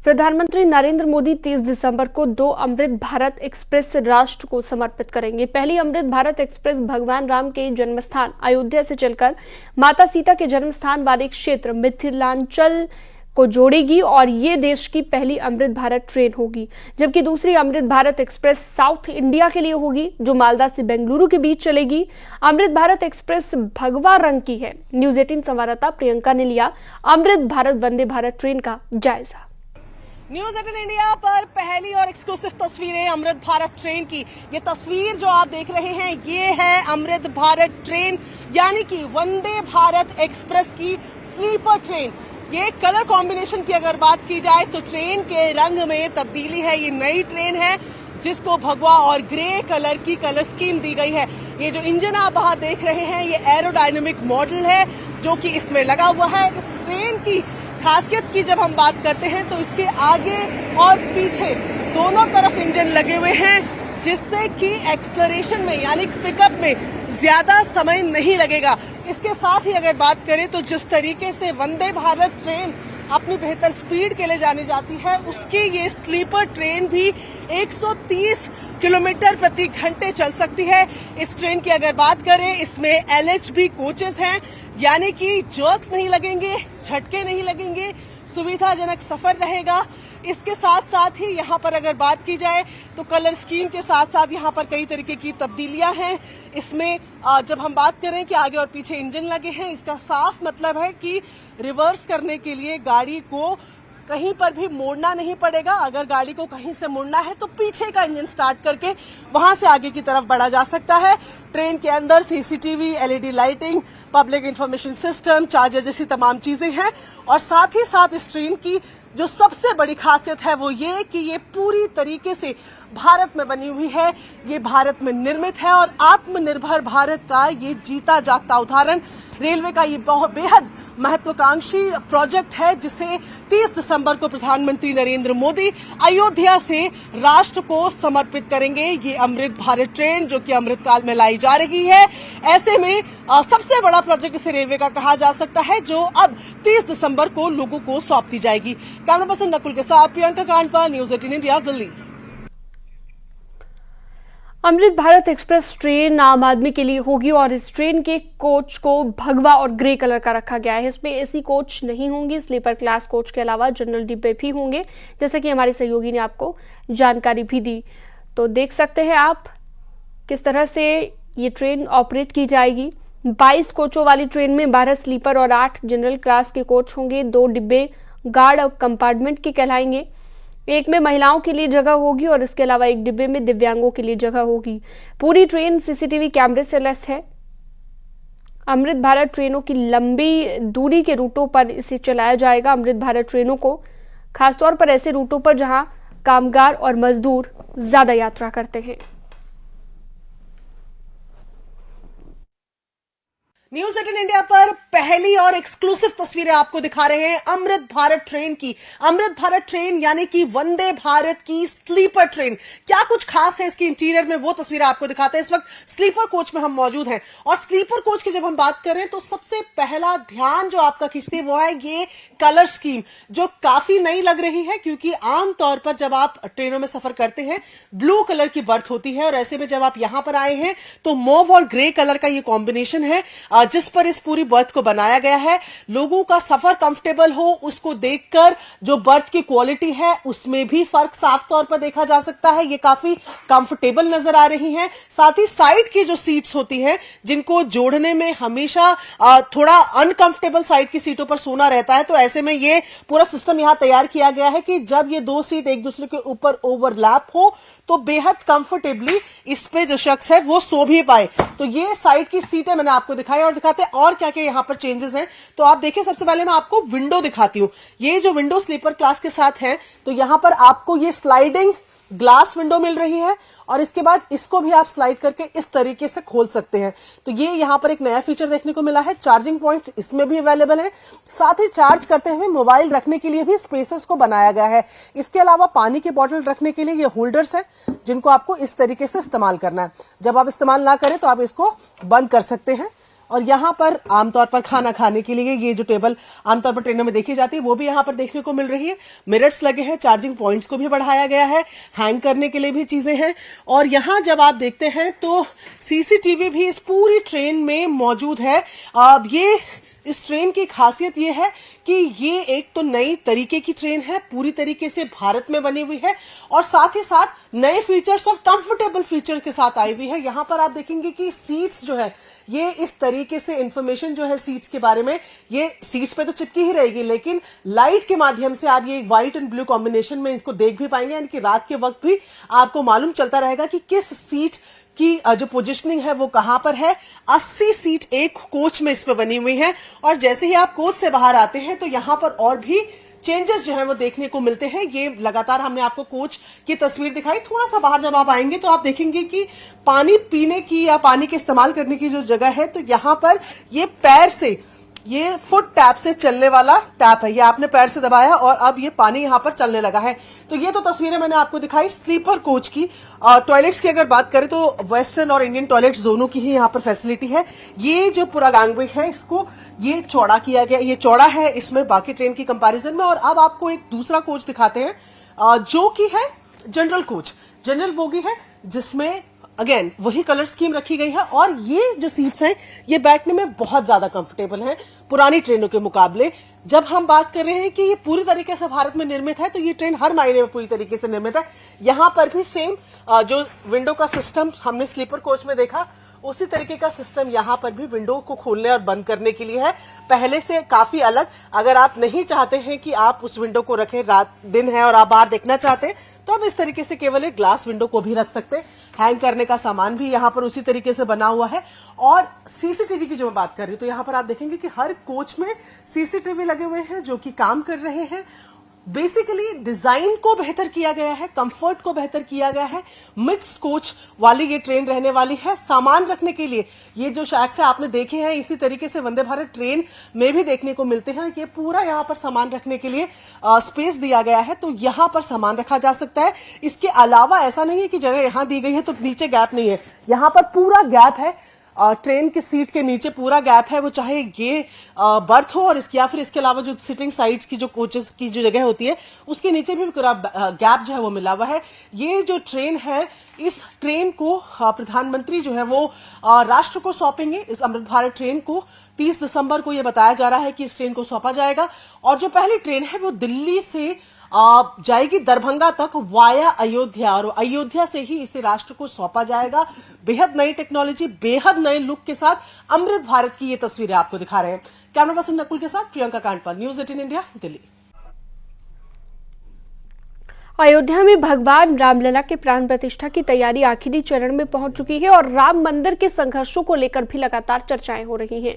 प्रधानमंत्री नरेंद्र मोदी 30 दिसंबर को 2 अमृत भारत एक्सप्रेस राष्ट्र को समर्पित करेंगे। पहली अमृत भारत एक्सप्रेस भगवान राम के जन्मस्थान अयोध्या से चलकर माता सीता के जन्मस्थान वाले क्षेत्र मिथिलांचल को जोड़ेगी और ये देश की पहली अमृत भारत ट्रेन होगी, जबकि दूसरी Amrit Bharat express south India के लिए होगी, जो मालदा से बेंगलुरु के बीच चलेगी। अमृत भारत एक्सप्रेस भगवा रंग की है। न्यूज 18 संवाददाता प्रियंका ने लिया अमृत भारत वंदे भारत ट्रेन का जायजा। न्यूज 18 इंडिया पर पहली और एक्सक्लूसिव तस्वीरें अमृत भारत ट्रेन की। ये तस्वीर जो आप देख रहे हैं ये है अमृत भारत ट्रेन यानी कि वंदे भारत एक्सप्रेस की स्लीपर ट्रेन। ये कलर कॉम्बिनेशन की अगर बात की जाए तो ट्रेन के रंग में तब्दीली है। ये नई ट्रेन है जिसको भगवा और ग्रे कलर की कलर स्कीम दी गई है। ये जो इंजन आप बाहर देख रहे हैं ये एरोडायनेमिक मॉडल है जो कि इसमें लगा हुआ है। इस ट्रेन की खासियत की जब हम बात करते हैं तो इसके आगे और पीछे दोनों तरफ इंजन लगे हुए हैं, जिससे कि एक्सेलरेशन में यानी पिकअप में ज्यादा समय नहीं लगेगा। इसके साथ ही अगर बात करें तो जिस तरीके से वंदे भारत ट्रेन अपनी बेहतर स्पीड के लिए जानी जाती है, उसकी ये स्लीपर ट्रेन भी 130 किलोमीटर प्रति घंटे चल सकती है। इस ट्रेन की अगर बात करें इसमें LHB कोचेस हैं, यानी कि जर्क्स नहीं लगेंगे, झटके नहीं लगेंगे, सुविधाजनक सफर रहेगा। इसके साथ साथ ही यहाँ पर अगर बात की जाए तो कलर स्कीम के साथ साथ यहाँ पर कई तरीके की तब्दीलियां हैं। इसमें जब हम बात करें कि आगे और पीछे इंजन लगे हैं, इसका साफ मतलब है कि रिवर्स करने के लिए गाड़ी को कहीं पर भी मोड़ना नहीं पड़ेगा। अगर गाड़ी को कहीं से मुड़ना है तो पीछे का इंजन स्टार्ट करके वहां से आगे की तरफ बढ़ा जा सकता है। ट्रेन के अंदर CCTV, LED lighting, public information system, charger जैसी तमाम चीजें हैं। और साथ ही साथ इस ट्रेन की जो सबसे बड़ी खासियत है वो ये कि ये पूरी तरीके से भारत में बनी हुई है, ये भारत में निर्मित है और आत्मनिर्भर भारत का ये जीता जागता उदाहरण। रेलवे का ये बहुत बेहद महत्वाकांक्षी प्रोजेक्ट है जिसे 30 दिसंबर को प्रधानमंत्री नरेंद्र मोदी अयोध्या से राष्ट्र को समर्पित करेंगे। ये अमृत भारत ट्रेन जो कि अमृतकाल में लाई जा रही है, ऐसे में सबसे बड़ा प्रोजेक्ट इसे रेलवे का कहा जा सकता है जो अब 30 दिसंबर को लोगों को सौंप दी जाएगी। कैमरा पर्सन नकुल के साथ Priyanka Kandpal, news 18 India, Delhi. Amrit Bharat express train आम आदमी के लिए होगी और इस ट्रेन के कोच को भगवा और ग्रे कलर का रखा गया है। इसमें AC कोच नहीं होंगे, स्लीपर क्लास कोच के अलावा जनरल डिब्बे भी होंगे, जैसे कि हमारे सहयोगी ने आपको जानकारी भी दी। तो देख सकते हैं आप किस तरह से ये ट्रेन ऑपरेट की जाएगी। 22 कोचों वाली ट्रेन में 12 स्लीपर और 8 जनरल क्लास के कोच होंगे। 2 डिब्बे गार्ड और कंपार्टमेंट के कहलाएंगे। एक में महिलाओं के लिए जगह होगी और इसके अलावा एक डिब्बे में दिव्यांगों के लिए जगह होगी। पूरी ट्रेन CCTV कैमरे से लैस है। अमृत भारत ट्रेनों की लंबी दूरी के रूटों पर इसे चलाया जाएगा। अमृत भारत ट्रेनों को खासतौर पर ऐसे रूटों पर जहां कामगार और मजदूर ज्यादा यात्रा करते हैं। न्यूज 18 इंडिया पर पहली और एक्सक्लूसिव तस्वीरें आपको दिखा रहे हैं अमृत भारत ट्रेन की। अमृत भारत ट्रेन यानी कि वंदे भारत की स्लीपर ट्रेन। क्या कुछ खास है इसकी इंटीरियर में वो तस्वीरें आपको दिखाते हैं। इस वक्त स्लीपर कोच में हम मौजूद हैं और स्लीपर कोच की जब हम बात करें तो सबसे पहला ध्यान जो आपका खींचती है वो है ये कलर स्कीम, जो काफी नई लग रही है क्योंकि आमतौर पर जब आप ट्रेनों में सफर करते हैं ब्लू कलर की बर्थ होती है और ऐसे में जब आप यहां पर आए हैं तो मॉव और ग्रे कलर का ये कॉम्बिनेशन है जिस पर इस पूरी बर्थ को बनाया गया है। लोगों का सफर कंफर्टेबल हो उसको देखकर जो बर्थ की क्वालिटी है उसमें भी फर्क साफ तौर पर देखा जा सकता है। ये काफी कंफर्टेबल नजर आ रही हैं। साथ ही साइड की जो सीट्स होती हैं जिनको जोड़ने में हमेशा थोड़ा अनकंफर्टेबल साइड की सीटों पर सोना रहता है, तो ऐसे में ये पूरा सिस्टम यहां तैयार किया गया है कि जब ये 2 सीट एक दूसरे के ऊपर ओवरलैप हो तो बेहद कंफर्टेबली इस पे जो शख्स है वो सो भी पाए। तो ये साइड की सीटें मैंने आपको दिखाई और दिखाते हैं और क्या क्या यहाँ पर चेंजेस हैं। तो आप देखिए, सबसे पहले मैं आपको विंडो दिखाती हूँ। ये जो विंडो स्लीपर क्लास के साथ है तो यहाँ पर आपको ये स्लाइडिंग ग्लास विंडो मिल रही है और इसके बाद इसको भी आप स्लाइड करके इस तरीके से खोल सकते हैं। तो ये यहाँ पर एक नया फीचर देखने को मिला है। चार्जिंग पॉइंट्स इसमें भी अवेलेबल है। साथ ही चार्ज करते हुए मोबाइल रखने के लिए भी स्पेसेस को बनाया गया है। इसके अलावा पानी की बोतल रखने के लिए ये होल्डर्स हैं जिनको आपको इस तरीके से इस्तेमाल करना है। जब आप इस्तेमाल ना करें तो आप इसको बंद कर सकते हैं और यहाँ पर आमतौर पर खाना खाने के लिए ये जो टेबल आमतौर पर ट्रेनों में देखी जाती है वो भी यहाँ पर देखने को मिल रही है। मिरर्स लगे हैं, चार्जिंग पॉइंट्स को भी बढ़ाया गया है, हैंग करने के लिए भी चीजें हैं। और यहाँ जब आप देखते हैं तो सीसीटीवी भी इस पूरी ट्रेन में मौजूद है। अब ये इस ट्रेन की खासियत ये है कि ये एक तो नई तरीके की ट्रेन है, पूरी तरीके से भारत में बनी हुई है और साथ ही साथ नए फीचर्स और कंफर्टेबल फीचर के साथ आई हुई है। यहाँ पर आप देखेंगे कि सीट्स जो है ये इस तरीके से इंफॉर्मेशन जो है सीट्स के बारे में ये सीट्स पे तो चिपकी ही रहेगी, लेकिन लाइट के माध्यम से आप ये व्हाइट एंड ब्लू कॉम्बिनेशन में इसको देख भी पाएंगे, यानी कि रात के वक्त भी आपको मालूम चलता रहेगा कि किस सीट की जो पोजीशनिंग है वो कहां पर है। 80 सीट एक कोच में इस पे बनी हुई है और जैसे ही आप कोच से बाहर आते हैं तो यहां पर और भी चेंजेस जो है वो देखने को मिलते हैं। ये लगातार हमने आपको कोच की तस्वीर दिखाई। थोड़ा सा बाहर जब आप आएंगे तो आप देखेंगे कि पानी पीने की या पानी के इस्तेमाल करने की जो जगह है तो यहां पर ये पैर से, ये फुट टैप से चलने वाला टैप है, ये आपने पैर से दबाया और अब ये पानी यहां पर चलने लगा है। तो ये तो तस्वीरें मैंने आपको दिखाई स्लीपर कोच की। टॉयलेट्स की अगर बात करें तो वेस्टर्न और इंडियन टॉयलेट्स दोनों की ही यहां पर फैसिलिटी है। ये जो पूरा गैंगवे है इसको ये चौड़ा किया गया, ये चौड़ा है इसमें बाकी ट्रेन की कंपैरिजन में। और अब आपको एक दूसरा कोच दिखाते हैं जो कि है जनरल कोच, जनरल बोगी है जिसमें अगेन वही कलर स्कीम रखी गई है और ये जो सीट्स हैं ये बैठने में बहुत ज्यादा कंफर्टेबल हैं पुरानी ट्रेनों के मुकाबले। जब हम बात कर रहे हैं कि ये पूरी तरीके से भारत में निर्मित है तो ये ट्रेन हर मायने में पूरी तरीके से निर्मित है। यहां पर भी सेम जो विंडो का सिस्टम हमने स्लीपर कोच में देखा उसी तरीके का सिस्टम यहाँ पर भी विंडो को खोलने और बंद करने के लिए है, पहले से काफी अलग। अगर आप नहीं चाहते हैं कि आप उस विंडो को रखें, रात दिन है और आप बाहर देखना चाहते हैं तो आप इस तरीके से केवल एक ग्लास विंडो को भी रख सकते हैं। हैंग करने का सामान भी यहाँ पर उसी तरीके से बना हुआ है। और सीसीटीवी की जो मैं बात कर रही हूँ तो यहाँ पर आप देखेंगे कि हर कोच में सीसीटीवी लगे हुए हैं जो कि काम कर रहे हैं। बेसिकली डिजाइन को बेहतर किया गया है, कंफर्ट को बेहतर किया गया है। मिक्स कोच वाली ये ट्रेन रहने वाली है। सामान रखने के लिए ये जो शैक्स है आपने देखे हैं इसी तरीके से वंदे भारत ट्रेन में भी देखने को मिलते हैं। ये पूरा यहाँ पर सामान रखने के लिए स्पेस दिया गया है तो यहाँ पर सामान रखा जा सकता है। इसके अलावा ऐसा नहीं है कि जगह यहाँ दी गई है तो नीचे गैप नहीं है, यहाँ पर पूरा गैप है। ट्रेन की सीट के नीचे पूरा गैप है, वो चाहे ये बर्थ हो और इसके या फिर इसके अलावा जो सिटिंग साइड्स की जो कोचेस की जो जगह होती है उसके नीचे भी पूरा गैप जो है वो मिला हुआ है। ये जो ट्रेन है इस ट्रेन को प्रधानमंत्री जो है वो राष्ट्र को सौंपेंगे। इस अमृत भारत ट्रेन को 30 दिसंबर को ये बताया जा रहा है कि इस ट्रेन को सौंपा जाएगा और जो पहली ट्रेन है वो दिल्ली से जाएगी दरभंगा तक वाया अयोध्या और अयोध्या से ही इसे राष्ट्र को सौंपा जाएगा। बेहद नई टेक्नोलॉजी, बेहद नए लुक के साथ अमृत भारत की ये तस्वीरें आपको दिखा रहे हैं। कैमरा पर्सन नकुल के साथ प्रियंका कांडपाल, न्यूज़ 18 इंडिया, दिल्ली। अयोध्या में भगवान रामलला के प्राण प्रतिष्ठा की तैयारी आखिरी चरण में पहुंच चुकी है और राम मंदिर के संघर्षों को लेकर भी लगातार चर्चाएं हो रही हैं।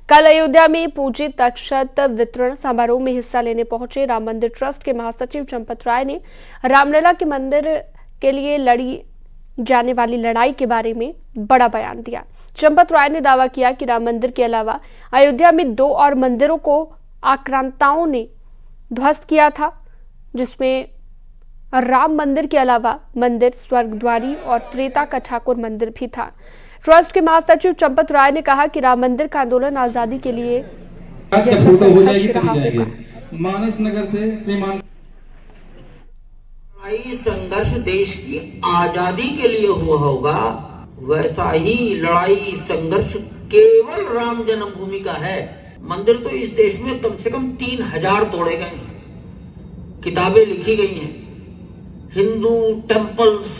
कल अयोध्या में पूजित अक्षत वितरण समारोह में हिस्सा लेने पहुंचे राम मंदिर ट्रस्ट के महासचिव चंपत राय ने रामलला के मंदिर के लिए लड़ी जाने वाली लड़ाई के बारे में बड़ा बयान दिया। चंपत राय ने दावा किया कि राम मंदिर के अलावा अयोध्या में 2 और मंदिरों को आक्रांताओं ने ध्वस्त किया था, जिसमें राम मंदिर के अलावा मंदिर स्वर्गद्वारी और त्रेता का ठाकुर मंदिर भी था। ट्रस्ट के महासचिव चंपत राय ने कहा कि राम मंदिर का आंदोलन आजादी के लिए जैसा संघर्ष रहा होगा। मानस नगर से श्रीमान संघर्ष देश की आजादी के लिए हुआ होगा, वैसा ही लड़ाई संघर्ष केवल राम जन्मभूमि का है। मंदिर तो इस देश में कम से कम 3000 तोड़े गए हैं, किताबें लिखी गई हैं। Hindu temples,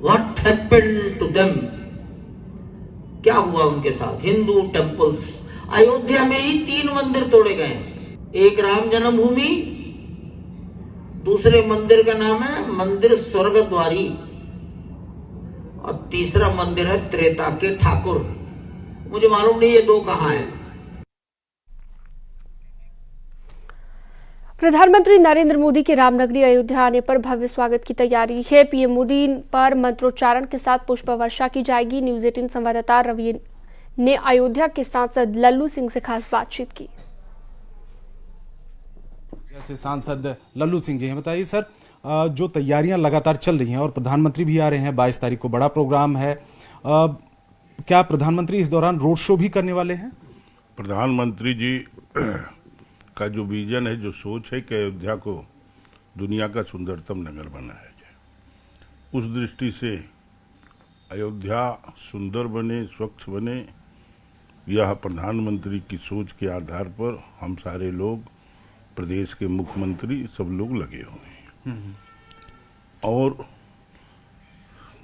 what happened to them, क्या हुआ उनके साथ? हिंदू टेम्पल्स, अयोध्या में ही 3 मंदिर तोड़े गए हैं। एक राम जन्मभूमि, दूसरे मंदिर का नाम है मंदिर स्वर्गद्वारी और तीसरा मंदिर है त्रेता के ठाकुर। मुझे मालूम नहीं ये 2 कहां हैं। प्रधानमंत्री नरेंद्र मोदी के रामनगरी अयोध्या आने पर भव्य स्वागत की तैयारी है। पीएम मोदी पर मंत्रोच्चारण के साथ पुष्प वर्षा की जाएगी। न्यूज़ 18 संवाददाता रवि ने अयोध्या के सांसद लल्लू सिंह से खास बातचीत की। जैसे सांसद लल्लू सिंह जी हैं, बताइए सर, जो तैयारियां लगातार चल रही हैं और प्रधानमंत्री भी आ रहे हैं, 22 तारीख को बड़ा प्रोग्राम है, क्या प्रधानमंत्री इस दौरान रोड शो भी करने वाले हैं? प्रधानमंत्री जी का जो विजन है, जो सोच है कि अयोध्या को दुनिया का सुंदरतम नगर बनाया जाए, उस दृष्टि से अयोध्या सुंदर बने, स्वच्छ बने, यह प्रधानमंत्री की सोच के आधार पर हम सारे लोग, प्रदेश के मुख्यमंत्री सब लोग लगे हुए हैं। और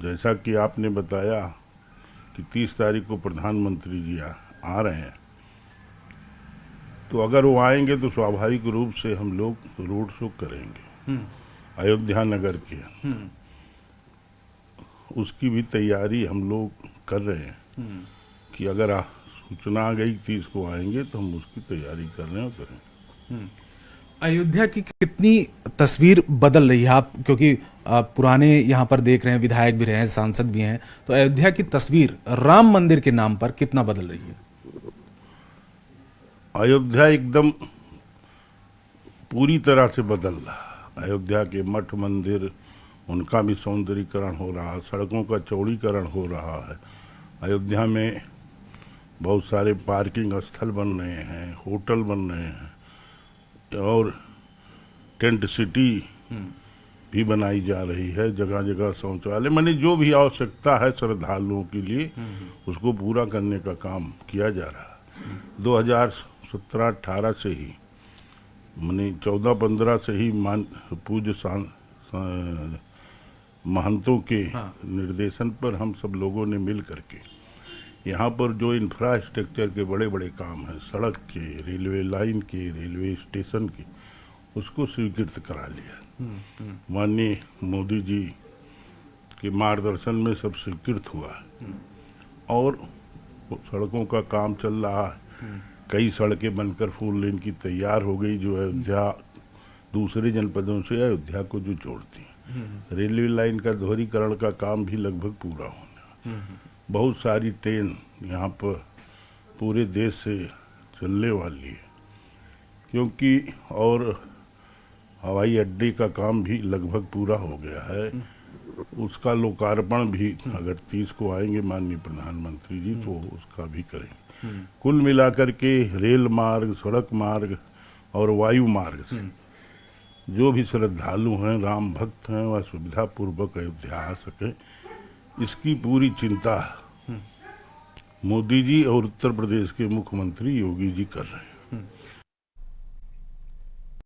जैसा कि आपने बताया कि 30 तारीख को प्रधानमंत्री जी आ रहे हैं, तो अगर वो आएंगे तो स्वाभाविक रूप से हम लोग रोड शो करेंगे अयोध्या नगर के। उसकी भी तैयारी हम लोग कर रहे हैं कि अगर सूचना आ गई 30 को आएंगे तो हम उसकी तैयारी कर रहे हैं और करेंगे। अयोध्या की कितनी तस्वीर बदल रही है आप, क्योंकि आप पुराने यहाँ पर देख रहे हैं, विधायक भी रहे हैं, सांसद भी हैं, तो अयोध्या की तस्वीर राम मंदिर के नाम पर कितना बदल रही है? अयोध्या एकदम पूरी तरह से बदल रहा। अयोध्या के मठ मंदिर, उनका भी सौंदर्यीकरण हो रहा, सड़कों का चौड़ीकरण हो रहा है। अयोध्या में बहुत सारे पार्किंग स्थल बन रहे हैं, होटल बन रहे हैं और टेंट सिटी भी बनाई जा रही है। जगह जगह शौचालय, माने जो भी आवश्यकता है श्रद्धालुओं के लिए उसको पूरा करने का काम किया जा रहा है। 2017-18 से ही, माने 14-15 से ही पूज्य महंतों के निर्देशन पर हम सब लोगों ने मिल करके यहाँ पर जो इंफ्रास्ट्रक्चर के बड़े बड़े काम हैं, सड़क के, रेलवे लाइन के, रेलवे स्टेशन के, उसको स्वीकृत करा लिया। माननीय मोदी जी के मार्गदर्शन में सब स्वीकृत हुआ और सड़कों का काम चल रहा है। कई सड़कें बनकर 4 लेन की तैयार हो गई, जो अयोध्या दूसरे जनपदों से अयोध्या को जो जोड़ती है। रेलवे लाइन का दोहरीकरण का काम भी लगभग पूरा होना। बहुत सारी ट्रेन यहाँ पर पूरे देश से चलने वाली है, क्योंकि और हवाई अड्डे का काम भी लगभग पूरा हो गया है। उसका लोकार्पण भी अगर 30 को आएंगे माननीय प्रधानमंत्री जी तो उसका भी करेंगे। कुल मिलाकर के रेल मार्ग, सड़क मार्ग और वायु मार्ग से जो भी श्रद्धालु हैं, राम भक्त हैं, वह सुविधा पूर्वक अयोध्या आ सके, इसकी पूरी चिंता मोदी जी और उत्तर प्रदेश के मुख्यमंत्री योगी जी कर रहे हैं।